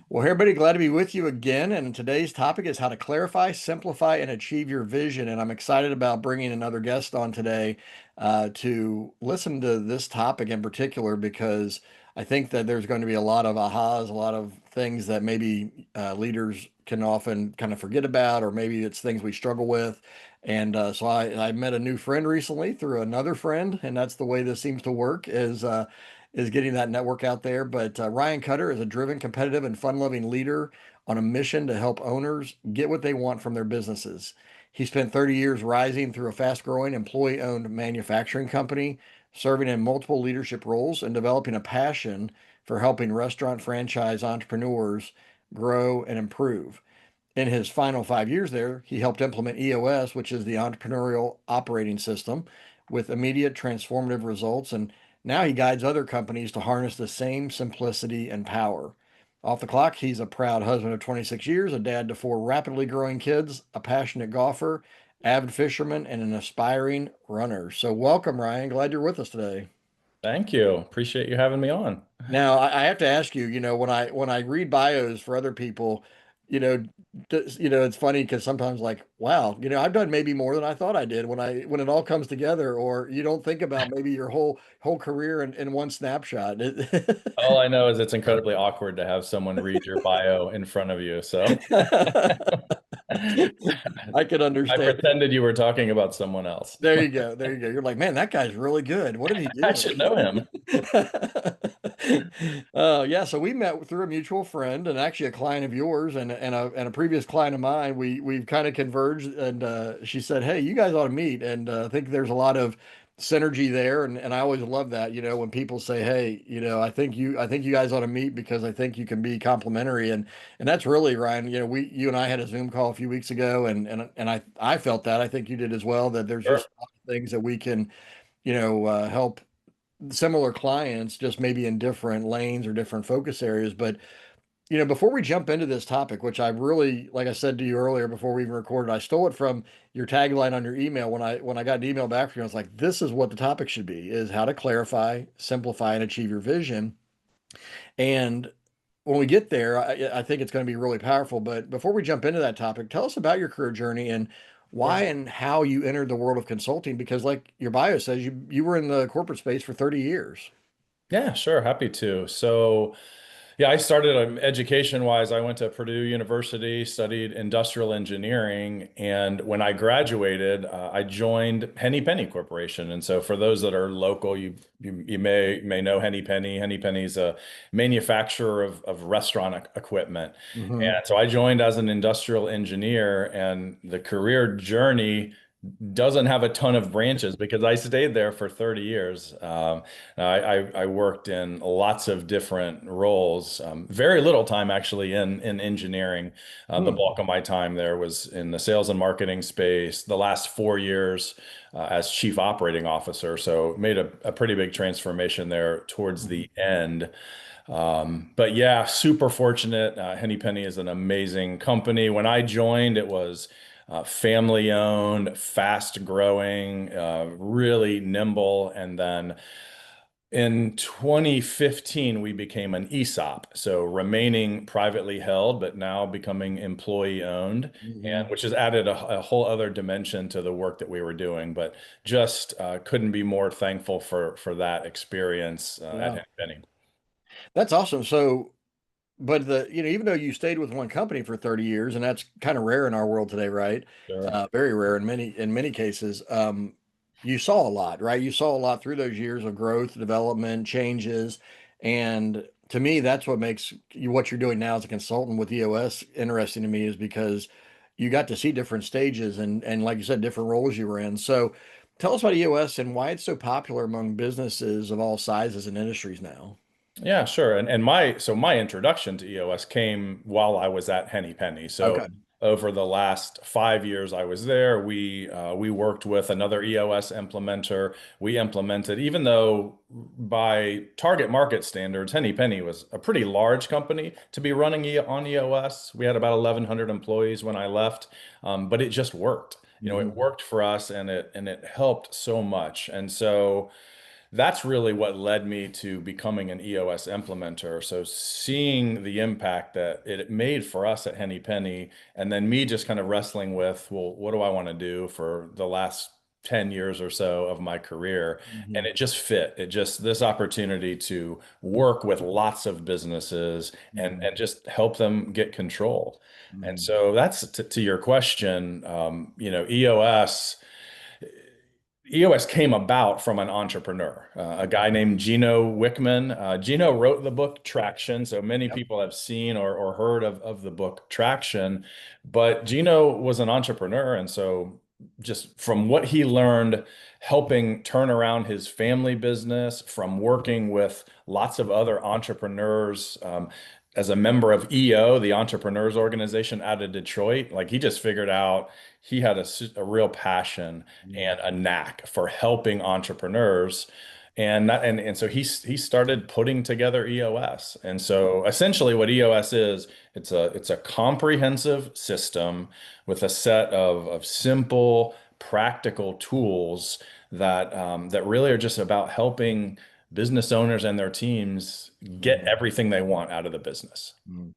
Well, hey, everybody, glad to be with you again. And today's topic is how to clarify, simplify, and achieve your vision. And I'm excited about bringing another guest on today to listen to this topic in particular because I think that there's going to be a lot of ahas, a lot of things that maybe leaders can often kind of forget about, or maybe it's things we struggle with. And so I met a new friend recently through another friend, and that's the way this seems to work is getting that network out there. But Ryan Kutter is a driven, competitive, and fun-loving leader on a mission to help owners get what they want from their businesses. He spent 30 years rising through a fast-growing employee-owned manufacturing company, serving in multiple leadership roles and developing a passion for helping restaurant franchise entrepreneurs grow and improve. In his final 5 years there, he helped implement EOS, which is the Entrepreneurial Operating System, with immediate transformative results. And now he guides other companies to harness the same simplicity and power. Off the clock, he's a proud husband of 26 years, a dad to four rapidly growing kids, a passionate golfer, avid fisherman, and an aspiring runner. So, welcome, Ryan. Glad you're with us today. Thank you. Appreciate you having me on. Now, I have to ask you, when I read bios for other people, you know, it's funny because sometimes like, wow, I've done maybe more than I thought I did when it all comes together, or you don't think about maybe your whole career in one snapshot. All I know is it's incredibly awkward to have someone read your bio in front of you. So I can I understand. pretended you were talking about someone else. There you go. There you go. You're like, man, that guy's really good. What did he I do? should know him. Yeah, so we met through a mutual friend and actually a client of yours and a previous client of mine. We've kind of converged, and she said, "Hey, you guys ought to meet." And I think there's a lot of synergy there, and I always love that. When people say, "Hey, I think you guys ought to meet because I think you can be complementary," and that's really, Ryan. You and I had a Zoom call a few weeks ago, and I felt that. I think you did as well. That there's Sure. just a lot of things that we can help similar clients, just maybe in different lanes or different focus areas. But, before we jump into this topic, which I really, like I said to you earlier before we even recorded, I stole it from your tagline on your email. When I got an email back from you, I was like, this is what the topic should be, is how to clarify, simplify, and achieve your vision. And when we get there, I think it's going to be really powerful. But before we jump into that topic, tell us about your career journey and why Yeah. and how you entered the world of consulting. Because, like your bio says, you were in the corporate space for 30 years. Yeah, sure. Happy to. So, yeah, I started education wise. I went to Purdue University, studied industrial engineering, and when I graduated, I joined Henny Penny Corporation. And so, for those that are local, you may know Henny Penny. Henny Penny is a manufacturer of restaurant equipment, Hmm. and so I joined as an industrial engineer, and the career journey doesn't have a ton of branches because I stayed there for 30 years. I worked in lots of different roles, very little time actually in engineering. The Hmm. bulk of my time there was in the sales and marketing space, the last 4 years as chief operating officer. So made a pretty big transformation there towards Hmm. the end. But yeah, super fortunate. Henny Penny is an amazing company. When I joined, it was family owned, fast growing, really nimble. And then in 2015, we became an ESOP, so remaining privately held, but now becoming employee owned, Hmm. and which has added a whole other dimension to the work that we were doing. But just couldn't be more thankful for that experience at Yeah, Henny Penny. that's awesome. So, but even though you stayed with one company for 30 years, and that's kind of rare in our world today, right? Sure. Very rare in many cases. You saw a lot, right? You saw a lot through those years of growth, development, changes, and to me, that's what makes what you're doing now as a consultant with EOS interesting to me is because you got to see different stages and like you said, different roles you were in. So, tell us about EOS and why it's so popular among businesses of all sizes and industries now. Yeah, sure. And my introduction to EOS came while I was at Henny Penny. So Okay. over the last 5 years I was there, we worked with another EOS implementer. We implemented, even though by target market standards, Henny Penny was a pretty large company to be running on EOS. We had about 1,100 employees when I left, but it just worked. It Mhm. worked for us, and it helped so much. And so. that's really what led me to becoming an EOS implementer. So seeing the impact that it made for us at Henny Penny, and then me just kind of wrestling with, well, what do I want to do for the last 10 years or so of my career? And Hmm. it just fit. It just this opportunity to work with lots of businesses and Hmm. just help them get control. And Hmm. so that's to your question, EOS came about from an entrepreneur, a guy named Gino Wickman. Gino wrote the book Traction, so many Yep. people have seen or heard of the book Traction. But Gino was an entrepreneur, and so just from what he learned, helping turn around his family business, from working with lots of other entrepreneurs, as a member of EO, the Entrepreneurs Organization out of Detroit, like he just figured out he had a real passion Hmm. and a knack for helping entrepreneurs. And so he started putting together EOS. And so essentially what EOS is, it's a comprehensive system with a set of simple, practical tools that really are just about helping business owners and their teams get Hmm. everything they want out of the business. Hmm.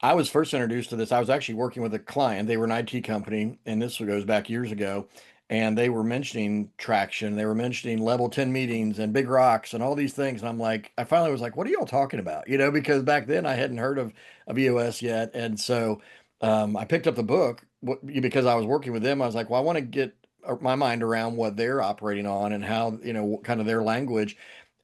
I was first introduced to this. I was actually working with a client. They were an IT company, and this goes back years ago. And they were mentioning traction. They were mentioning level 10 meetings and big rocks and all these things. And I'm like, I finally was like, what are y'all talking about? Because back then I hadn't heard of EOS yet. And so I picked up the book because I was working with them. I was like, well, I want to get my mind around what they're operating on and how, kind of their language.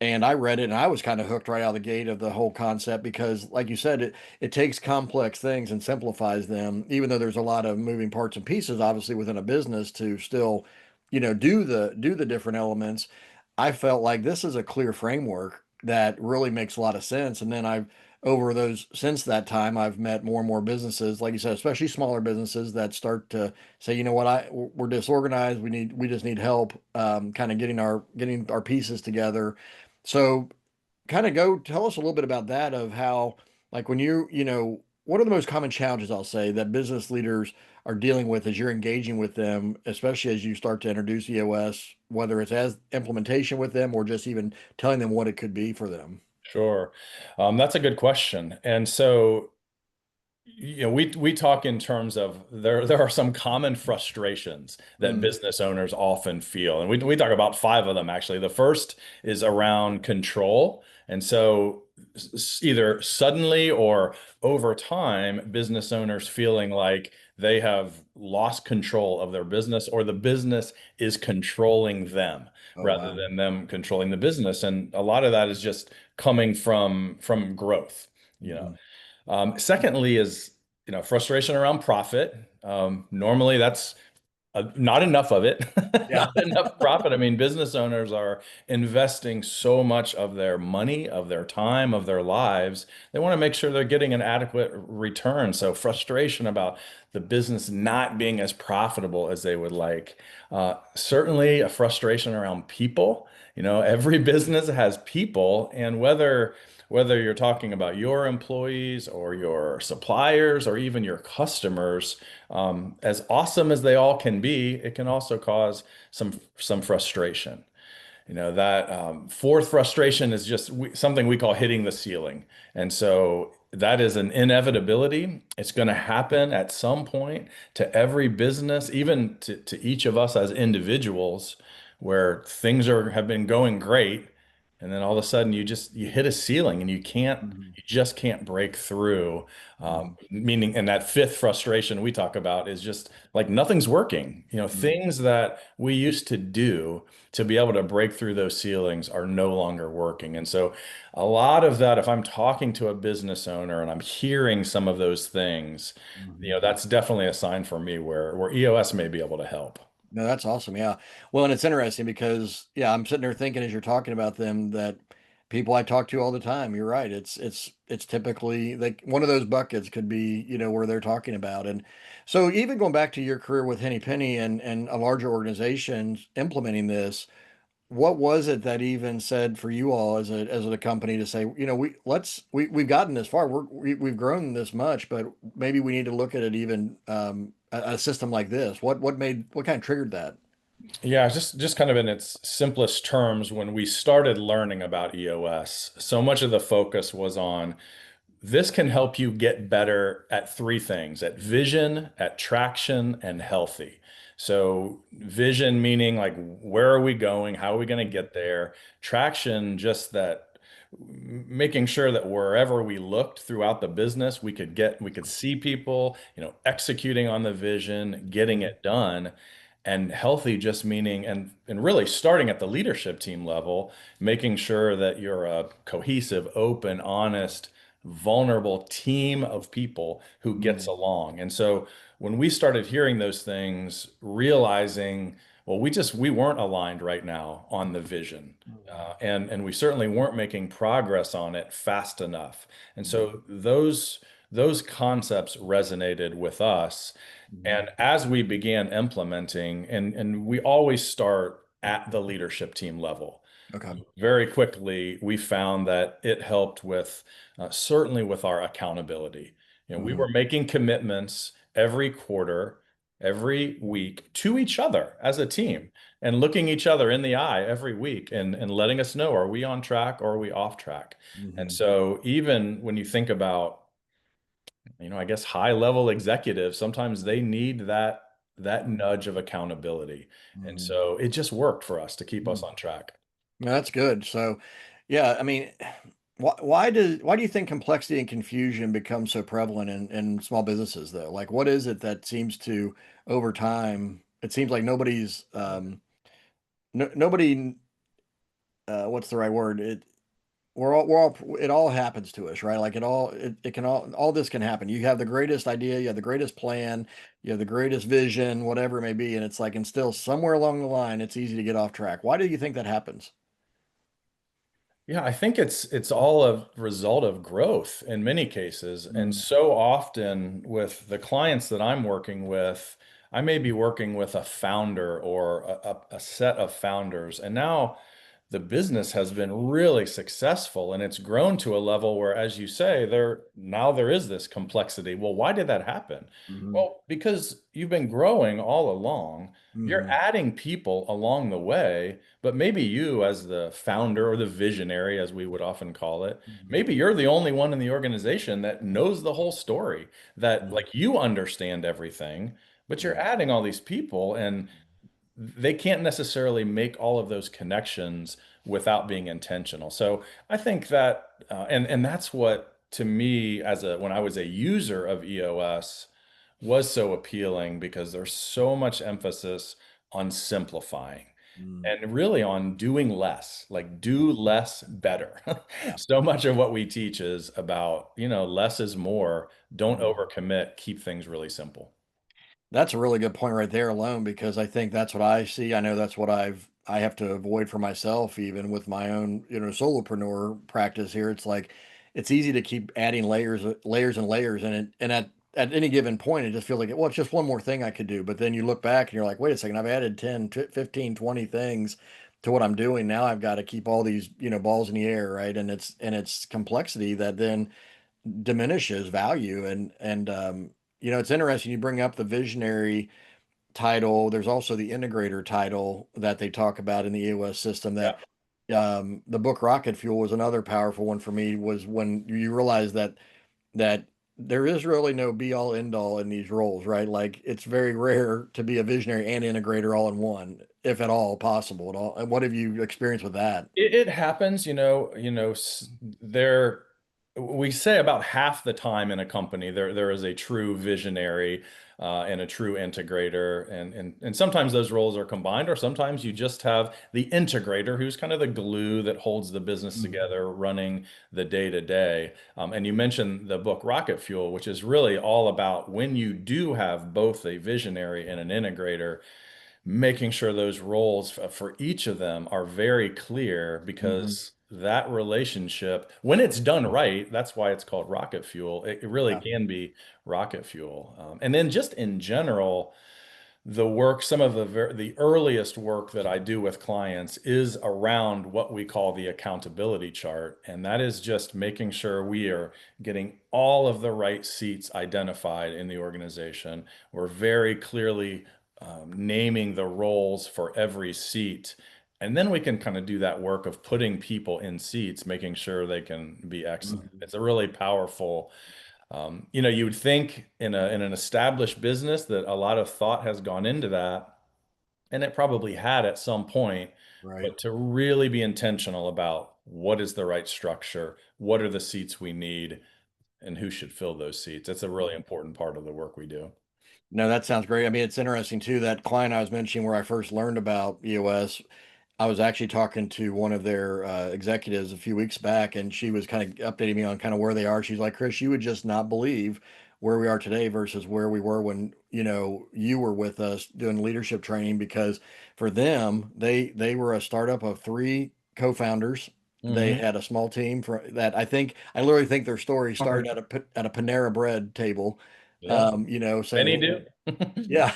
And I read it and I was kind of hooked right out of the gate of the whole concept because, like you said, it takes complex things and simplifies them, even though there's a lot of moving parts and pieces, obviously, within a business to still, do the different elements. I felt like this is a clear framework that really makes a lot of sense. And then over those since that time, I've met more and more businesses, like you said, especially smaller businesses that start to say, you know what, we're disorganized. We just need help, kind of getting our pieces together. So kind of go tell us a little bit about that of how, like, when what are the most common challenges, I'll say, that business leaders are dealing with as you're engaging with them, especially as you start to introduce EOS, whether it's as implementation with them or just even telling them what it could be for them. Sure. That's a good question. And so we talk in terms of there are some common frustrations that Mm, business owners often feel, and we talk about five of them actually. The first is around control, and so either suddenly or over time, business owners feeling like they have lost control of their business, or the business is controlling them oh rather wow. than them controlling the business, and a lot of that is just coming from growth. You know. Hmm. Secondly is, frustration around profit. Normally that's not enough of it, Yeah. not enough profit. I mean, business owners are investing so much of their money, of their time, of their lives. They want to make sure they're getting an adequate return. So frustration about the business not being as profitable as they would like. Certainly a frustration around people. Every business has people, and whether you're talking about your employees or your suppliers or even your customers, as awesome as they all can be, it can also cause some frustration. That fourth frustration is just something we call hitting the ceiling. And so that is an inevitability. It's going to happen at some point to every business, even to each of us as individuals, where things have been going great. And then all of a sudden you hit a ceiling and Hmm. you just can't break through. Hmm. Meaning, and that fifth frustration we talk about is just like nothing's working. Things that we used to do to be able to break through those ceilings are no longer working. And so a lot of that, if I'm talking to a business owner and I'm hearing some of those things, Hmm. that's definitely a sign for me where EOS may be able to help. No, that's awesome. Yeah. Well, and it's interesting because, yeah, I'm sitting there thinking as you're talking about them that people I talk to all the time, you're right. It's typically like one of those buckets could be, where they're talking about. And so even going back to your career with Henny Penny and a larger organization implementing this, what was it that even said for you all as a company to say, we've gotten this far, we've grown this much, but maybe we need to look at it even a system like this. What kind of triggered that? Yeah, just kind of in its simplest terms, when we started learning about EOS, so much of the focus was on this can help you get better at three things: at vision, at traction, and healthy. So, vision meaning like where are we going? How are we going to get there? Traction, just that making sure that wherever we looked throughout the business, we could see people, executing on the vision, getting Mhm. it done. And healthy just meaning, and really starting at the leadership team level, making sure that you're a cohesive, open, honest, vulnerable team of people who gets Mhm. along. And so when we started hearing those things, realizing, well, we weren't aligned right now on the vision. Mhm. And we certainly weren't making progress on it fast enough. And Mhm. so those concepts resonated with us. Mhm. And as we began implementing, and we always start at the leadership team level. Okay. Very quickly, we found that it helped with certainly with our accountability. We Mhm. were making commitments every quarter, every week to each other as a team, and looking each other in the eye every week, and letting us know, are we on track or are we off track? And Mhm. so even when you think about, I guess high level executives, sometimes they need that nudge of accountability. And Mhm. so it just worked for us to keep us Mhm. on track. No, that's good. So, yeah, I mean, why do you think complexity and confusion become so prevalent in small businesses though? Like, what is it that seems to over time? It seems like nobody's no, nobody. What's the right word? We're all it all happens to us, right? Like it can all this can happen. You have the greatest idea, you have the greatest plan, you have the greatest vision, whatever it may be, and it's like, and still somewhere along the line, it's easy to get off track. Why do you think that happens? Yeah, I think it's all a result of growth in many cases. And Mm, so often with the clients that I'm working with, I may be working with a founder or a set of founders. And now the business has been really successful and it's grown to a level where, as you say, there is this complexity. Well, why did that happen? mhm, Well, because you've been growing all along. You're mhm, adding people along the way, but maybe you, as the founder or the visionary, as we would often call it, mhm, maybe you're the only one in the organization that knows the whole story, that mhm, like you understand everything, but you're mhm, adding all these people and they can't necessarily make all of those connections without being intentional. So I think that, and that's what to me as a when I was a user of EOS was so appealing because there's so much emphasis on simplifying mhm, and really on doing less, like do mhm. less better. Yeah. So much of what we teach is about, less is more. Don't Mhm. overcommit, keep things really simple. That's a really good point right there alone, because I think that's what I see. I know that's what I have to avoid for myself, even with my own, solopreneur practice here. It's like it's easy to keep adding layers and layers, and at any given point, it just feels like, well, it's just one more thing I could do. But then you look back and you're like, wait a second, I've added 10, 15, 20 things to what I'm doing. Now I've got to keep all these, balls in the air, right? And it's complexity that then diminishes value. And it's interesting you bring up the visionary title. There's also the integrator title that they talk about in the EOS system. Yeah. That the book Rocket Fuel was another powerful one for me, was when you realize that there is really no be all end all in these roles, right? Like it's very rare to be a visionary and integrator all in one, if at all possible at all. And what have you experienced with that? It happens, there we say about half the time in a company there is a true visionary and a true integrator, and sometimes those roles are combined, or sometimes you just have the integrator who's kind of the glue that holds the business Mhm. together, running the day to day. And you mentioned the book Rocket Fuel, which is really all about when you do have both a visionary and an integrator, making sure those roles for each of them are very clear, Mhm. because that relationship, when it's done right, that's why it's called rocket fuel. It really Yeah. can be rocket fuel. And then just in general, the work, some of the earliest work that I do with clients is around what we call the accountability chart. And that is just making sure we are getting all of the right seats identified in the organization. We're very clearly naming the roles for every seat. And then we can kind of do that work of putting people in seats, making sure they can be excellent. Mhm. It's a really powerful, you would think in an established business that a lot of thought has gone into that, and it probably had at some point, Right. but to really be intentional about what is the right structure, what are the seats we need, and who should fill those seats. It's a really important part of the work we do. No, that sounds great. I mean, it's interesting too. That client I was mentioning where I first learned about EOS, I was actually talking to one of their executives a few weeks back, and she was kind of updating me on kind of where they are. She's like, Chris, you would just not believe where we are today versus where we were when, you were with us doing leadership training, because for them, they were a startup of three co-founders. They Hmm. had a small team for that. I literally think their story started Okay. at a Panera Bread table, Yeah. Many saying, do. yeah.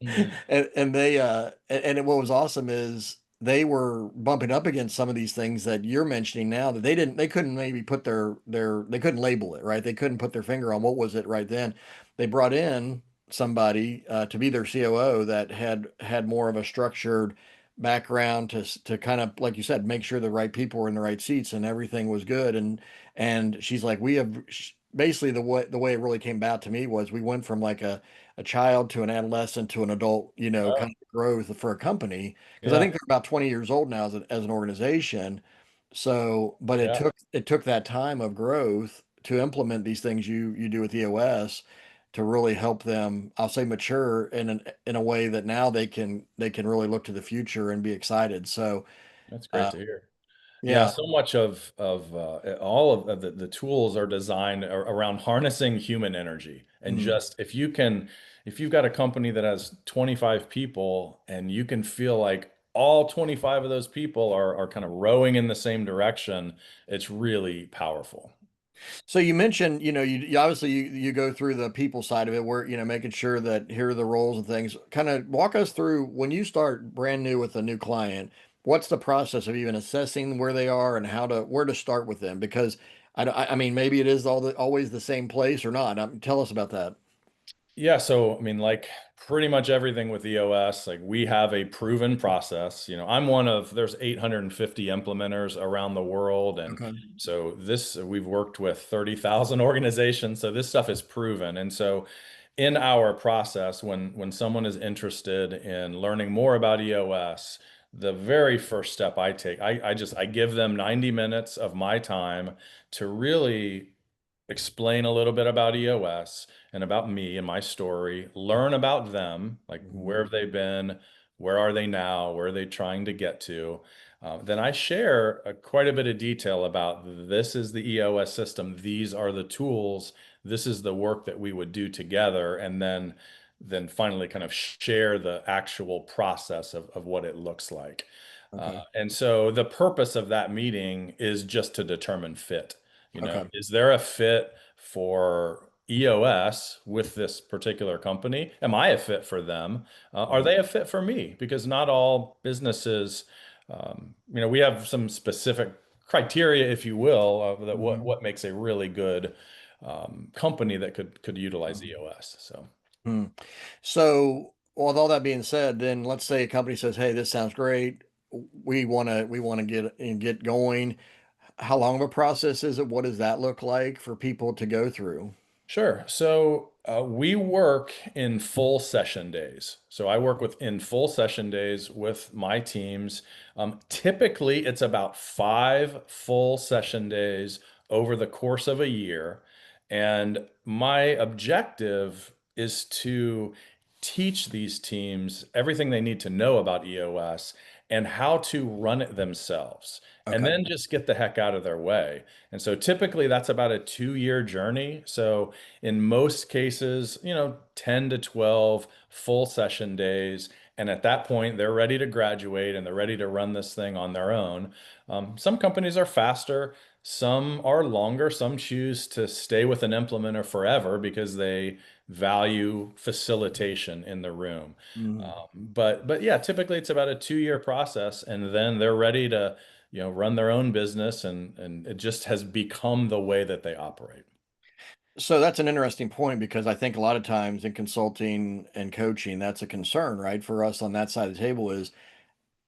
Mhm. And they what was awesome is they were bumping up against some of these things that you're mentioning now that they couldn't maybe put they couldn't label it, right? They couldn't put their finger on what was it right then. They brought in somebody to be their COO that had more of a structured background to kind of, like you said, make sure the right people were in the right seats and everything was good. And she's like, we have basically the way it really came about to me was we went from like a child to an adolescent to an adult, Oh, kind of growth for a company. Because I yeah, think they're about 20 years old now as an organization. So, but it yeah, took that time of growth to implement these things you do with EOS to really help them, I'll say, mature in a way that now they can really look to the future and be excited. So, that's great uh, to hear. Yeah, yeah. so much of all of the tools are designed around harnessing human energy. And Mm. just if you've got a company that has 25 people and you can feel like all 25 of those people are kind of rowing in the same direction, it's really powerful. So you mentioned, you obviously you go through the people side of it where, making sure that here are the roles and things. Kind of walk us through when you start brand new with a new client, what's the process of even assessing where they are and where to start with them? Because I mean, maybe it is always the same place or not. Tell us about that. Yeah, so I mean, like pretty much everything with EOS, like we have a proven process. I'm one of there's 850 implementers around the world, and Okay. so this we've worked with 30,000 organizations, so this stuff is proven. And so in our process, when someone is interested in learning more about EOS, the very first step I take, I give them 90 minutes of my time to really explain a little bit about EOS and about me and my story, learn about them, like Mhm. where have they been, where are they now, where are they trying to get to. Then I share quite a bit of detail about this is the EOS system, these are the tools, this is the work that we would do together, and then finally kind of share the actual process of what it looks like. Okay. And so the purpose of that meeting is just to determine fit. Okay. Is there a fit for EOS with this particular company? Am I a fit for them? Are Mhm. they a fit for me? Because not all businesses, we have some specific criteria, if you will, of that Mhm. what makes a really good company that could utilize Mhm. EOS. So. Hmm. So, with all that being said, then let's say a company says, "Hey, this sounds great. We want to get going." How long of a process is it? What does that look like for people to go through? Sure. So we work in full session days. So I work with in full session days with my teams. Typically, it's about 5 full session days over the course of a year. And my objective is to teach these teams everything they need to know about EOS and how to run it themselves, and Okay. then just get the heck out of their way. And so typically that's about a 2 year journey. So in most cases, 10 to 12 full session days. And at that point, they're ready to graduate and they're ready to run this thing on their own. Some companies are faster, some are longer. Some choose to stay with an implementer forever because they value facilitation in the room. Mhm. But yeah, typically it's about a 2 year process, and then they're ready to run their own business, and it just has become the way that they operate. So that's an interesting point because I think a lot of times in consulting and coaching, that's a concern, right? For us on that side of the table is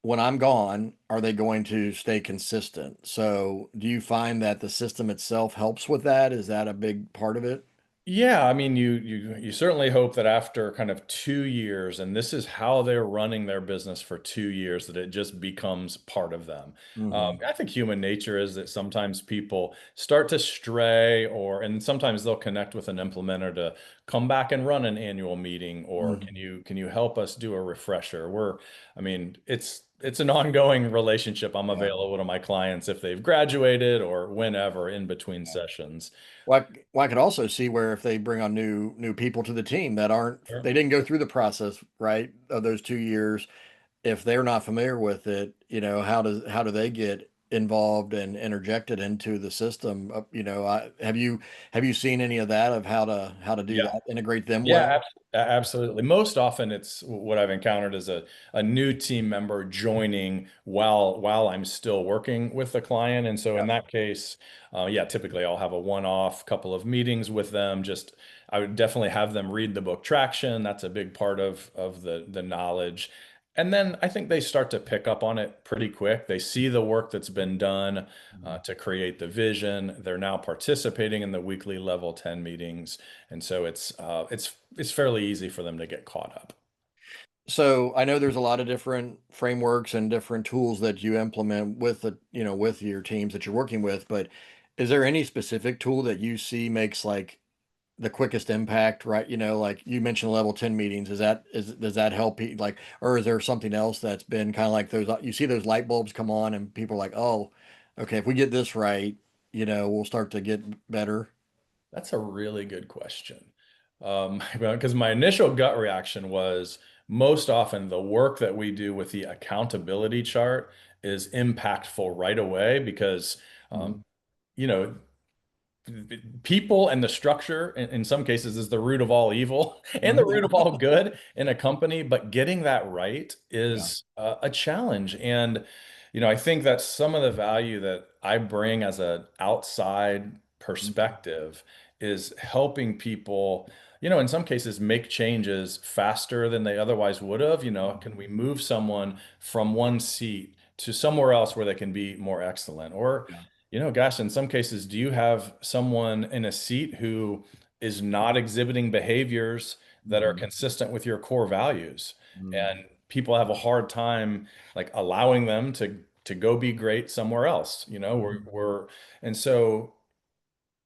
when I'm gone, are they going to stay consistent? So do you find that the system itself helps with that? Is that a big part of it? Yeah, I mean, you certainly hope that after kind of 2 years, and this is how they're running their business for 2 years, that it just becomes part of them. Hmm. I think human nature is that sometimes people start to stray, and sometimes they'll connect with an implementer to come back and run an annual meeting, or Hmm. can you help us do a refresher? I mean, it's an ongoing relationship. I'm Yeah. available to my clients if they've graduated or whenever in between Yeah. sessions. Well, I could also see where if they bring on new people to the team that aren't Sure. they didn't go through the process, right, of those 2 years, if they're not familiar with it, how do they get involved and interjected into the system? Have you seen any of that of how to do Yeah. that, integrate them Yeah, well? absolutely. Most often it's what I've encountered is a new team member joining while I'm still working with the client. And so in Yeah. that case, yeah, typically I'll have a one-off couple of meetings with them. Just I would definitely have them read the book Traction. That's a big part of the knowledge. And then I think they start to pick up on it pretty quick. They see the work that's been done Mhm. to create the vision. They're now participating in the weekly level 10 meetings. And so it's fairly easy for them to get caught up. So I know there's a lot of different frameworks and different tools that you implement with your teams that you're working with, but is there any specific tool that you see makes like the quickest impact, right? Like you mentioned level 10 meetings. Does that help like, or is there something else that's been kind of like those, you see those light bulbs come on and people are like, oh, okay, if we get this right, we'll start to get better. That's a really good question. Because my initial gut reaction was most often the work that we do with the accountability chart is impactful right away because, um, Mhm. you know, people and the structure in some cases is the root of all evil and the root of all good in a company, but getting that right Yeah. is a challenge. And I think that some of the value that I bring as an outside Mhm. perspective is helping people, in some cases make changes faster than they otherwise would have. Can we move someone from one seat to somewhere else where they can be more excellent? Or Yeah. gosh, in some cases, do you have someone in a seat who is not exhibiting behaviors that are Mhm. consistent with your core values? Mhm. And people have a hard time like allowing them to go be great somewhere else. Mhm. And so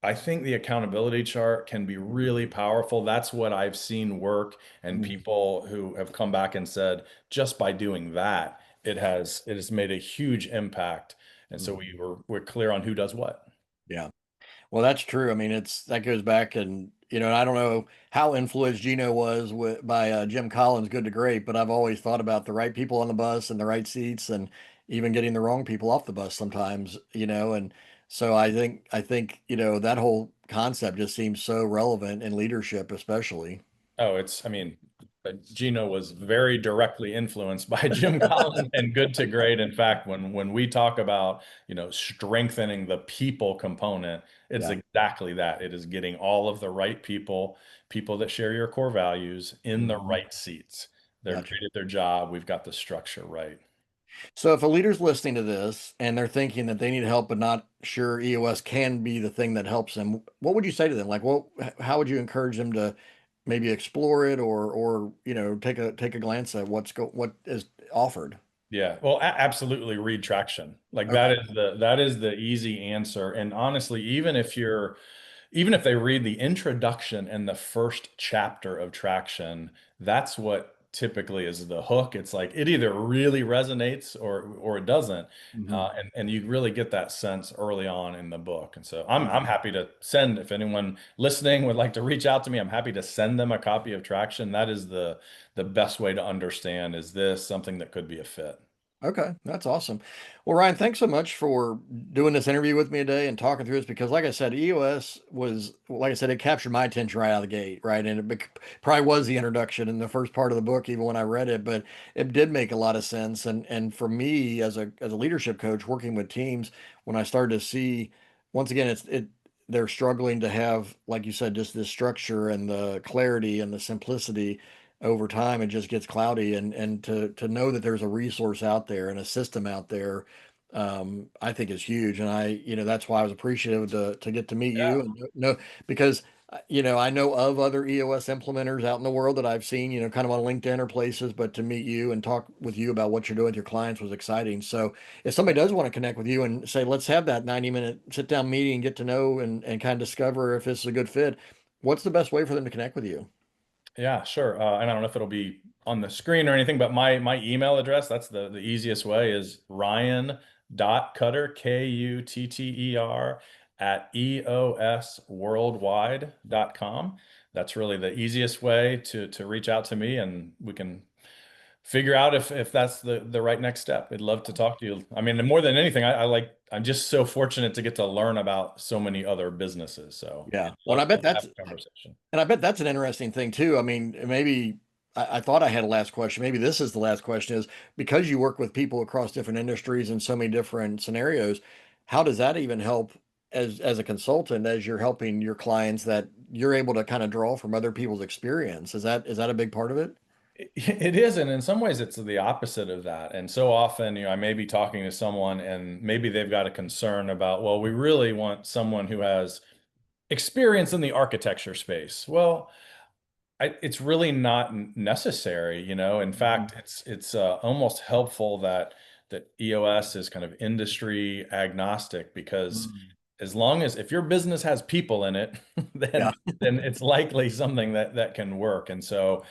I think the accountability chart can be really powerful. That's what I've seen work, and Mhm. people who have come back and said, just by doing that, it has made a huge impact. And so Mhm. we're clear on who does what. Yeah. Well, that's true. I mean, that goes back and I don't know how influenced Gino was by Jim Collins' Good to Great, but I've always thought about the right people on the bus and the right seats and even getting the wrong people off the bus sometimes, and so I think that whole concept just seems so relevant in leadership, especially. Oh, I mean, Gino was very directly influenced by Jim Collins and Good to Great. In fact, when we talk about, strengthening the people component, it's Yeah. exactly that. It is getting all of the right people that share your core values in the Mhm. right seats. They're Gotcha. great at their job. We've got the structure right. So if a leader's listening to this and they're thinking that they need help but not sure EOS can be the thing that helps them, what would you say to them? Like, how would you encourage them to maybe explore it or take a glance at what is offered? Yeah, well, absolutely read traction. Like that Okay. is the easy answer. And honestly, even if they read the introduction and the first chapter of Traction, that's what typically is the hook. It's like it either really resonates or it doesn't, Hmm. and you really get that sense early on in the book. And so I'm Hmm. happy to send if anyone listening would like to reach out to me. I'm happy to send them a copy of Traction. That is the best way to understand, is this something that could be a fit? Okay, that's awesome. Well, Ryan, thanks so much for doing this interview with me today and talking through this because, like I said, EOS was, like I said, it captured my attention right out of the gate, right? And probably was the introduction in the first part of the book, even when I read it, but it did make a lot of sense. And for me, as a leadership coach working with teams, when I started to see, once again, they're struggling to have, like you said, just this structure and the clarity and the simplicity over time. It just gets cloudy, and to know that there's a resource out there and a system out there, I think is huge. And that's why I was appreciative to get to meet Yeah. you and know because I know of other EOS implementers out in the world that I've seen, kind of on LinkedIn or places, but to meet you and talk with you about what you're doing with your clients was exciting. So if somebody does want to connect with you and say, let's have that 90-minute sit down meeting, get to know and kind of discover if this is a good fit, what's the best way for them to connect with you? Yeah, sure. And I don't know if it'll be on the screen or anything, but my email address, that's the easiest way, is Ryan.Kutter, Kutter, at eosworldwide.com. That's really the easiest way to reach out to me, and we can figure out if that's the right next step. I'd love to talk to you. I mean, more than anything, I'm just so fortunate to get to learn about so many other businesses. So yeah, Yeah. Well, love I bet to have that's a conversation. And I bet that's an interesting thing too. I mean, maybe I thought I had a last question. Maybe this is the last question is because you work with people across different industries and so many different scenarios, how does that even help as a consultant as you're helping your clients that you're able to kind of draw from other people's experience? Is that a big part of it? It is, and in some ways, it's the opposite of that. And so often, I may be talking to someone, and maybe they've got a concern about, well, we really want someone who has experience in the architecture space. Well, it's really not necessary, In Mhm. fact, it's almost helpful that EOS is kind of industry agnostic because Mm. as long as if your business has people in it, Yeah. then it's likely something that can work. And so,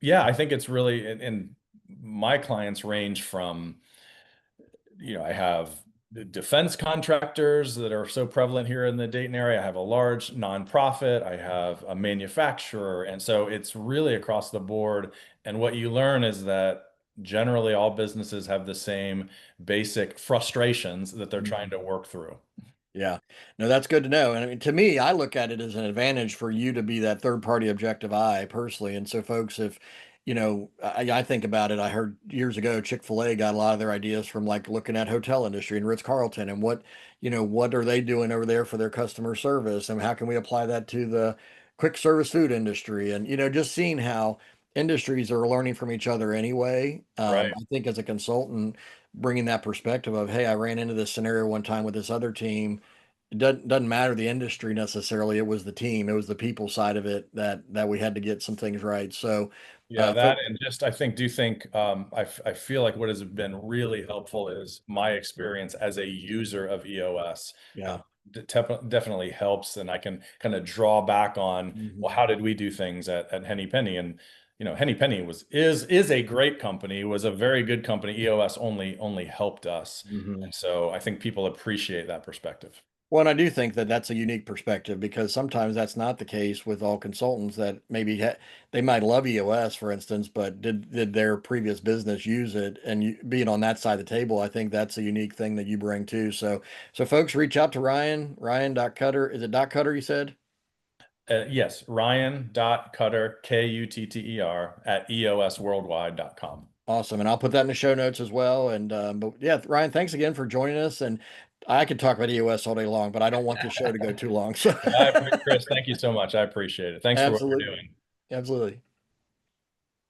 yeah, I think it's really and my clients range from I have the defense contractors that are so prevalent here in the Dayton area. I have a large nonprofit. I have a manufacturer. And so it's really across the board. And what you learn is that generally all businesses have the same basic frustrations that they're trying Mhm. to work through. Yeah. No, that's good to know. And I mean, to me, I look at it as an advantage for you to be that third party objective eye personally. And so, folks, if, I think about it, I heard years ago Chick-fil-A got a lot of their ideas from like looking at hotel industry and Ritz-Carlton and what are they doing over there for their customer service? And how can we apply that to the quick service food industry? And, just seeing how industries are learning from each other anyway. Right. I think as a consultant, bringing that perspective of, hey, I ran into this scenario one time with this other team. It doesn't matter the industry necessarily. It was the team. It was the people side of it that we had to get some things right. So, Yeah, that folks, and just do think I feel like what has been really helpful is my experience as a user of EOS. yeah. Definitely helps, and I can kind of draw back on, well, Hmm. how did we do things at Henny Penny? And Henny Penny is a great company, was a very good company. EOS only helped us, Hmm. and so I think people appreciate that perspective. Well, and I do think that that's a unique perspective because sometimes that's not the case with all consultants that maybe they might love EOS, for instance, but did their previous business use it? And being on that side of the table, I think that's a unique thing that you bring too. So folks, reach out to Ryan Kutter. Is it dot Cutter you said? Yes, Ryan.Kutter, Kutter, at eosworldwide.com. Awesome. And I'll put that in the show notes as well. And but yeah, Ryan, thanks again for joining us. And I could talk about EOS all day long, but I don't want the show to go too long. So Chris, thank you so much. I appreciate it. Thanks for what you're absolutely. doing. Absolutely.